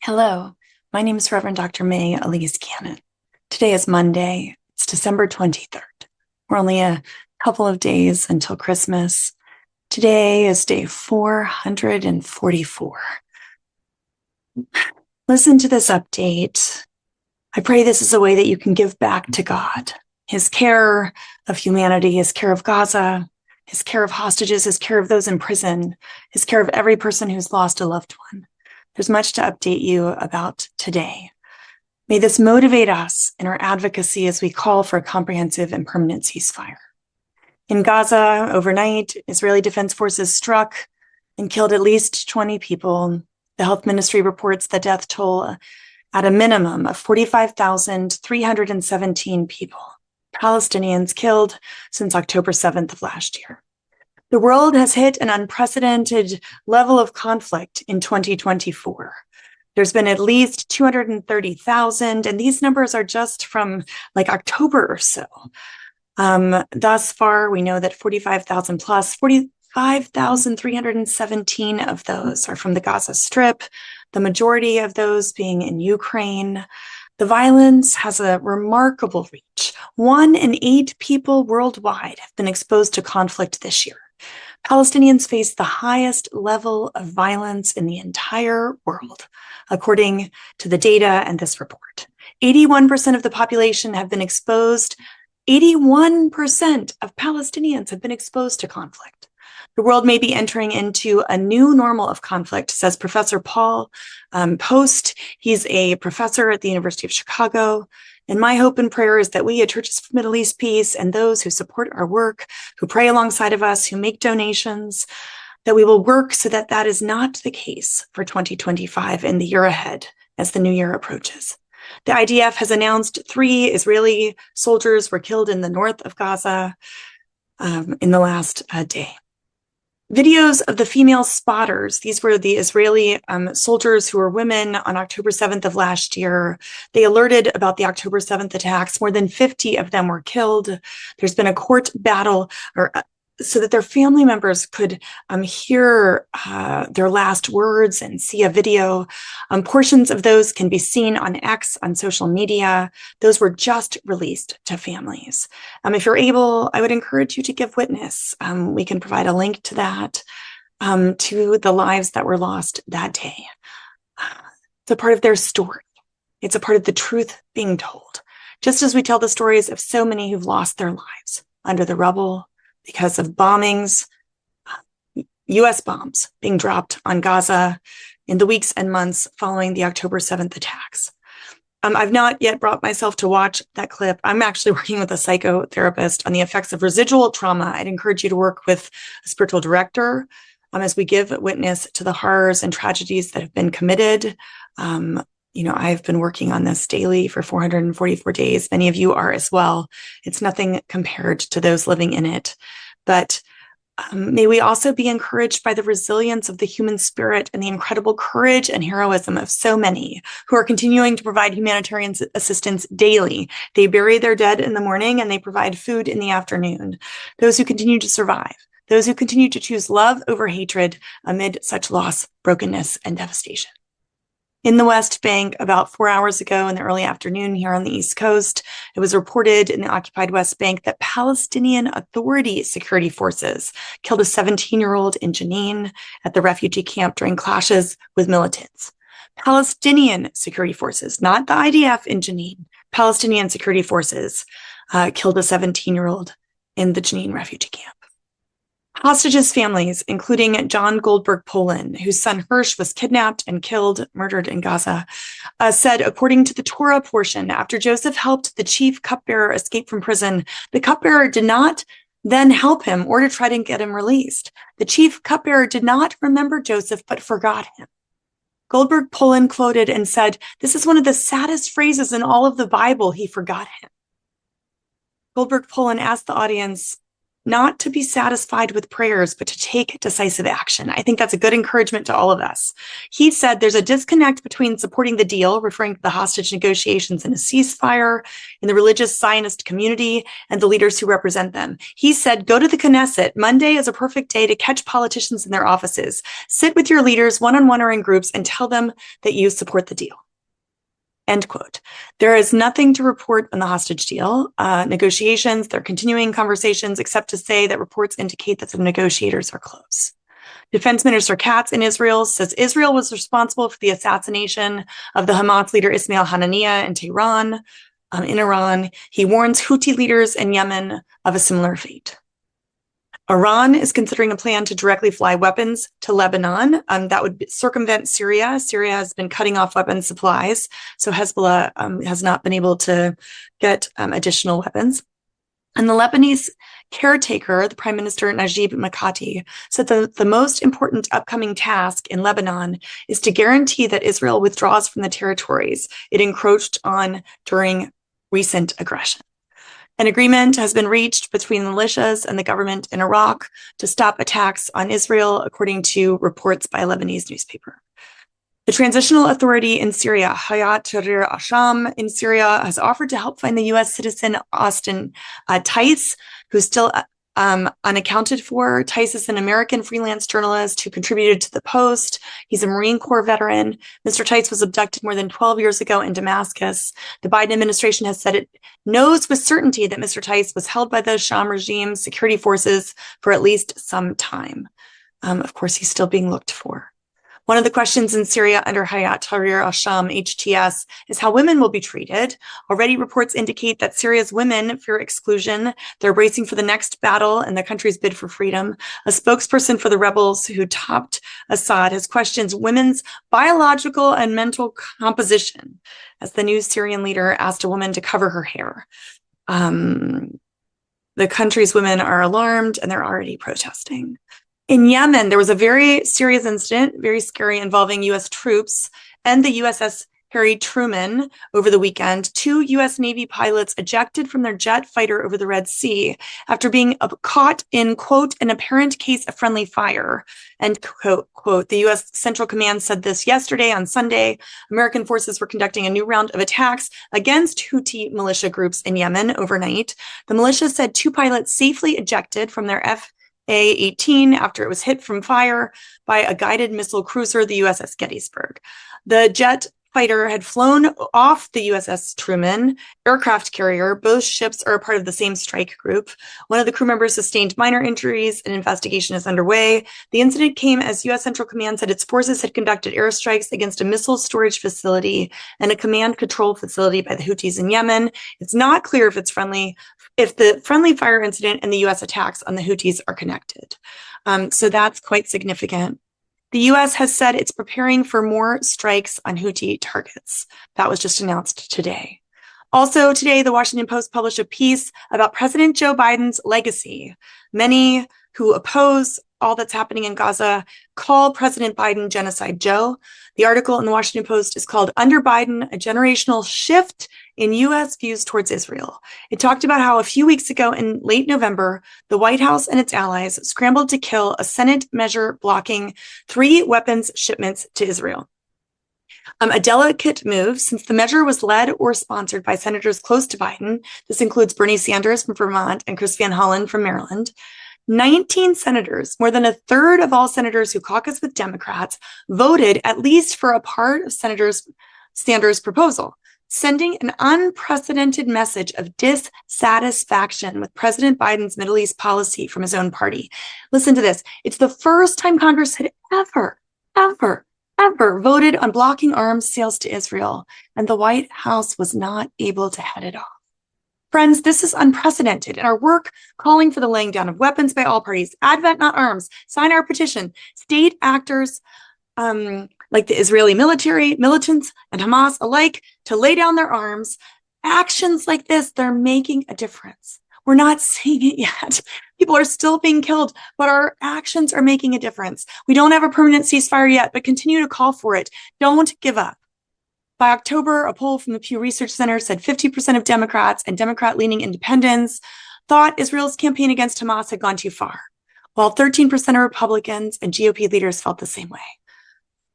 Hello, my name is Reverend Dr. May Elise Cannon. Today is Monday. It's December 23rd. We're only a couple of days until Christmas. Today is day 444. Listen to this update. I pray this is a way that you can give back to God, His care of humanity, His care of Gaza, His care of hostages, His care of those in prison, His care of every person who's lost a loved one. There's much to update you about today. May this motivate us in our advocacy as we call for a comprehensive and permanent ceasefire. In Gaza, overnight, Israeli Defense Forces struck and killed at least 20 people. The health ministry reports the death toll at a minimum of 45,317 people, Palestinians killed since October 7th of last year. The world has hit an unprecedented level of conflict in 2024. There's been at least 230,000, and these numbers are just from like October or so. Thus far, we know that 45,000 plus, 45,317 of those are from the Gaza Strip, the majority of those being in Ukraine. The violence has a remarkable reach. 1 in 8 people worldwide have been exposed to conflict this year. Palestinians face the highest level of violence in the entire world, according to the data and this report. 81% of the population have been exposed. 81% of Palestinians have been exposed to conflict. The world may be entering into a new normal of conflict, says Professor Paul Post. He's a professor at the University of Chicago. And my hope and prayer is that we at Churches for Middle East Peace and those who support our work, who pray alongside of us, who make donations, that we will work so that that is not the case for 2025 and the year ahead as the new year approaches. The IDF has announced 3 Israeli soldiers were killed in the north of Gaza in the last day. Videos of the female spotters, these were the Israeli soldiers who were women on October 7th of last year. They alerted about the October 7th attacks. More than 50 of them were killed. There's been a court battle so that their family members could hear their last words and see a video. Portions of those can be seen on X, on social media. Those were just released to families. If you're able, I would encourage you to give witness. We can provide a link to that, to the lives that were lost that day. It's a part of their story. It's a part of the truth being told. Just as we tell the stories of so many who've lost their lives under the rubble, because of bombings, U.S. bombs being dropped on Gaza in the weeks and months following the October 7th attacks. I've not yet brought myself to watch that clip. I'm actually working with a psychotherapist on the effects of residual trauma. I'd encourage you to work with a spiritual director as we give witness to the horrors and tragedies that have been committed. I've been working on this daily for 444 days. Many of you are as well. It's nothing compared to those living in it. But may we also be encouraged by the resilience of the human spirit and the incredible courage and heroism of so many who are continuing to provide humanitarian assistance daily. They bury their dead in the morning and they provide food in the afternoon. Those who continue to survive, those who continue to choose love over hatred amid such loss, brokenness, and devastation. In the West Bank, about 4 hours ago in the early afternoon here on the East Coast, it was reported in the occupied West Bank that Palestinian Authority security forces killed a 17-year-old in Jenin at the refugee camp during clashes with militants. Palestinian security forces, not the IDF in Jenin, Palestinian security forces killed a 17-year-old in the Jenin refugee camp. Hostages' families, including John Goldberg Poland, whose son Hirsch was kidnapped and murdered in Gaza, said, according to the Torah portion, after Joseph helped the chief cupbearer escape from prison, the cupbearer did not then help him or to try to get him released. The chief cupbearer did not remember Joseph, but forgot him. Goldberg Poland quoted and said, "This is one of the saddest phrases in all of the Bible, he forgot him." Goldberg Poland asked the audience not to be satisfied with prayers, but to take decisive action. I think that's a good encouragement to all of us. He said there's a disconnect between supporting the deal, referring to the hostage negotiations and a ceasefire, in the religious Zionist community and the leaders who represent them. He said, go to the Knesset. Monday is a perfect day to catch politicians in their offices. Sit with your leaders one-on-one or in groups and tell them that you support the deal. End quote. There is nothing to report on the hostage deal negotiations. They're continuing conversations, except to say that reports indicate that the negotiators are close. Defense Minister Katz in Israel says Israel was responsible for the assassination of the Hamas leader Ismail Haniyeh in Tehran, in Iran. He warns Houthi leaders in Yemen of a similar fate. Iran is considering a plan to directly fly weapons to Lebanon. That would circumvent Syria. Syria has been cutting off weapons supplies, so Hezbollah has not been able to get additional weapons. And the Lebanese caretaker, the Prime Minister Najib Mikati, said that the most important upcoming task in Lebanon is to guarantee that Israel withdraws from the territories it encroached on during recent aggression. An agreement has been reached between the militias and the government in Iraq to stop attacks on Israel, according to reports by a Lebanese newspaper. The Transitional Authority in Syria, Hayat Tahrir al-Sham in Syria, has offered to help find the U.S. citizen Austin Tice, who's still unaccounted for. Tice is an American freelance journalist who contributed to the Post. He's a Marine Corps veteran. Mr. Tice was abducted more than 12 years ago in Damascus. The Biden administration has said it knows with certainty that Mr. Tice was held by the Sham regime security forces for at least some time. Of course, he's still being looked for. One of the questions in Syria under Hayat Tahrir al-Sham, HTS, is how women will be treated. Already reports indicate that Syria's women fear exclusion. They're bracing for the next battle in the country's bid for freedom. A spokesperson for the rebels who topped Assad has questioned women's biological and mental composition as the new Syrian leader asked a woman to cover her hair. The country's women are alarmed and they're already protesting. In Yemen, there was a very serious incident, very scary, involving U.S. troops and the USS Harry Truman over the weekend. 2 U.S. Navy pilots ejected from their jet fighter over the Red Sea after being caught in, quote, an apparent case of friendly fire, end quote. The U.S. Central Command said this yesterday on Sunday. American forces were conducting a new round of attacks against Houthi militia groups in Yemen overnight. The militia said 2 pilots safely ejected from their A-18 after it was hit from fire by a guided missile cruiser, the USS Gettysburg. The jet fighter had flown off the USS Truman aircraft carrier. Both ships are a part of the same strike group. One of the crew members sustained minor injuries. An investigation is underway. The incident came as U.S. Central Command said its forces had conducted airstrikes against a missile storage facility and a command control facility by the Houthis in Yemen. It's not clear if the friendly fire incident and the U.S. attacks on the Houthis are connected. So that's quite significant. The U.S. has said it's preparing for more strikes on Houthi targets. That was just announced today. Also today, the Washington Post published a piece about President Joe Biden's legacy. Many who oppose all that's happening in Gaza call President Biden Genocide Joe. The article in the Washington Post is called Under Biden, a Generational Shift in U.S. Views Towards Israel. It talked about how a few weeks ago in late November, the White House and its allies scrambled to kill a Senate measure blocking 3 weapons shipments to Israel. A delicate move since the measure was led or sponsored by senators close to Biden. This includes Bernie Sanders from Vermont and Chris Van Hollen from Maryland. 19 senators, more than a third of all senators who caucus with Democrats, voted at least for a part of Senator Sanders' proposal, sending an unprecedented message of dissatisfaction with President Biden's Middle East policy from his own party. Listen to this. It's the first time Congress had ever voted on blocking arms sales to Israel, and the White House was not able to head it off. Friends, this is unprecedented. In our work calling for the laying down of weapons by all parties, Advent Not Arms, sign our petition, state actors like the Israeli military, militants, and Hamas alike to lay down their arms. Actions like this, they're making a difference. We're not seeing it yet. People are still being killed, but our actions are making a difference. We don't have a permanent ceasefire yet, but continue to call for it. Don't give up. By October, a poll from the Pew Research Center said 50% of Democrats and Democrat-leaning independents thought Israel's campaign against Hamas had gone too far, while 13% of Republicans and GOP leaders felt the same way.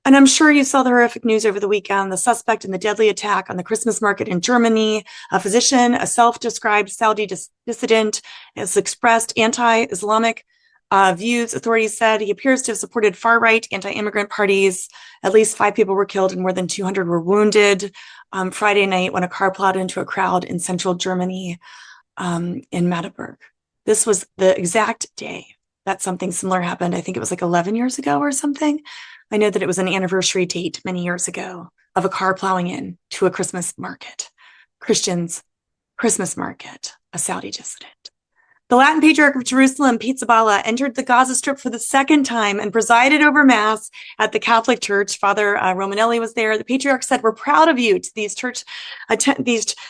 And I'm sure you saw the horrific news over the weekend, the suspect in the deadly attack on the Christmas market in Germany, a physician, a self-described Saudi dissident, has expressed anti-Islamic views. Authorities said he appears to have supported far-right anti-immigrant parties. At least 5 people were killed and more than 200 were wounded Friday night when a car plowed into a crowd in central Germany in Magdeburg. This was the exact day that something similar happened. I think it was like 11 years ago or something. I know that it was an anniversary date many years ago of a car plowing in to a Christmas market, Christians' Christmas market, a Saudi dissident. The Latin Patriarch of Jerusalem, Pizzaballa, entered the Gaza Strip for the second time and presided over Mass at the Catholic Church. Father Romanelli was there. The Patriarch said, "We're proud of you," to these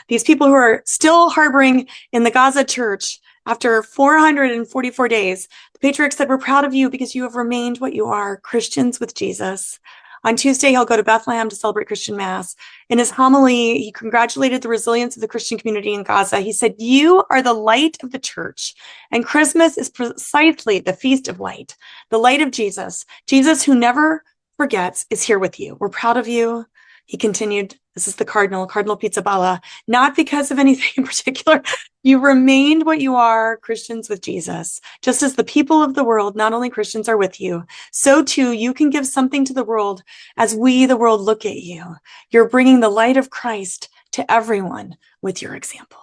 these people who are still harboring in the Gaza Church after 444 days. The Patriarch said, "We're proud of you because you have remained what you are, Christians with Jesus." On Tuesday, he'll go to Bethlehem to celebrate Christian Mass. In his homily, he congratulated the resilience of the Christian community in Gaza. He said, "You are the light of the church, and Christmas is precisely the feast of light, the light of Jesus. Jesus, who never forgets, is here with you. We're proud of you." He continued, this is the Cardinal Pizzaballa, "Not because of anything in particular. You remained what you are, Christians with Jesus. Just as the people of the world, not only Christians, are with you, so too you can give something to the world as we, the world, look at you. You're bringing the light of Christ to everyone with your example."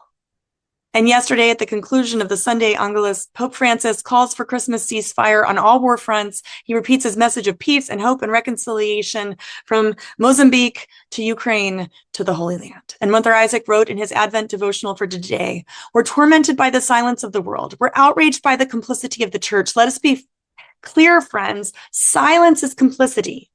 And yesterday, at the conclusion of the Sunday Angelus, Pope Francis calls for Christmas ceasefire on all war fronts. He repeats his message of peace and hope and reconciliation from Mozambique to Ukraine to the Holy Land. And Mother Isaac wrote in his Advent devotional for today, "We're tormented by the silence of the world. We're outraged by the complicity of the church. Let us be clear, friends. Silence is complicity.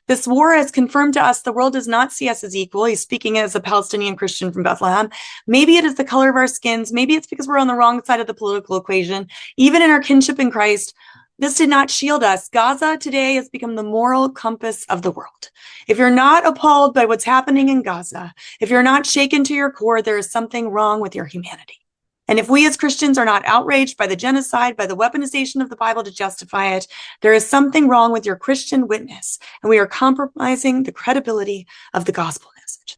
This war has confirmed to us the world does not see us as equal." He's speaking as a Palestinian Christian from Bethlehem. "Maybe it is the color of our skins. Maybe it's because we're on the wrong side of the political equation. Even in our kinship in Christ, this did not shield us. Gaza today has become the moral compass of the world. If you're not appalled by what's happening in Gaza, if you're not shaken to your core, there is something wrong with your humanity. And if we as Christians are not outraged by the genocide, by the weaponization of the Bible to justify it, there is something wrong with your Christian witness, and we are compromising the credibility of the gospel message.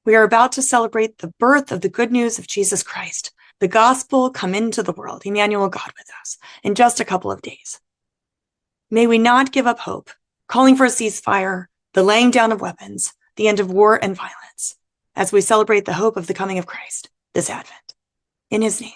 We are about to celebrate the birth of the good news of Jesus Christ, the gospel come into the world, Emmanuel, God with us, in just a couple of days. May we not give up hope, calling for a ceasefire, the laying down of weapons, the end of war and violence, as we celebrate the hope of the coming of Christ this Advent. In his name.